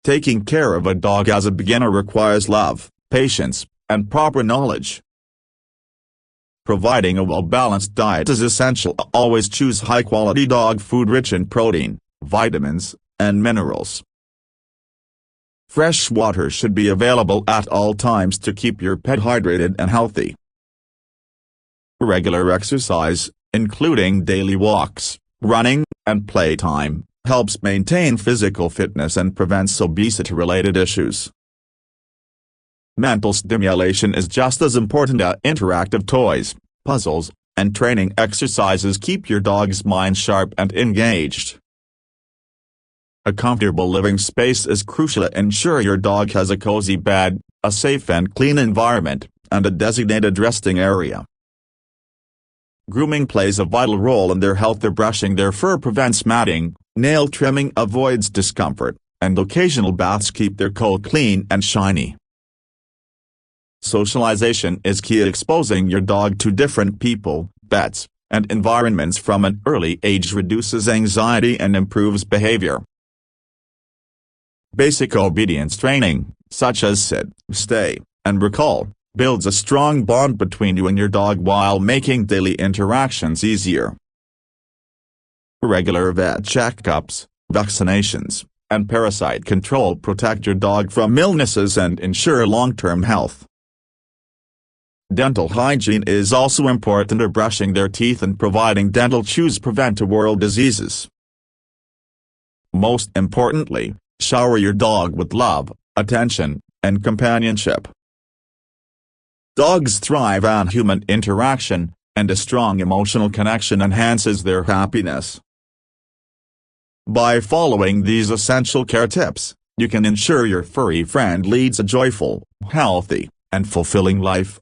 Taking care of a dog as a beginner requires love, patience, and proper knowledge. Providing a well-balanced diet is essential. Always choose high-quality dog food rich in protein, vitamins, and minerals. Fresh water should be available at all times to keep your pet hydrated and healthy. Regular exercise, including daily walks, running, and playtime, helps maintain physical fitness and prevents obesity-related issues. Mental stimulation is just as important. Interactive toys, puzzles, and training exercises keep your dog's mind sharp and engaged. A comfortable living space is crucial. Ensure your dog has a cozy bed, a safe and clean environment, and a designated resting area. Grooming plays a vital role in their health. Brushing their fur prevents matting, nail trimming avoids discomfort, and occasional baths keep their coat clean and shiny. Socialization is key. Exposing your dog to different people, pets, and environments from an early age reduces anxiety and improves behavior. Basic obedience training, such as sit, stay, and recall, builds a strong bond between you and your dog while making daily interactions easier. Regular vet checkups, vaccinations, and parasite control protect your dog from illnesses and ensure long-term health. Dental hygiene is also important. Brushing their teeth and providing dental chews prevent oral diseases. Most importantly, shower your dog with love, attention, and companionship. Dogs thrive on human interaction, and a strong emotional connection enhances their happiness. By following these essential care tips, you can ensure your furry friend leads a joyful, healthy, and fulfilling life.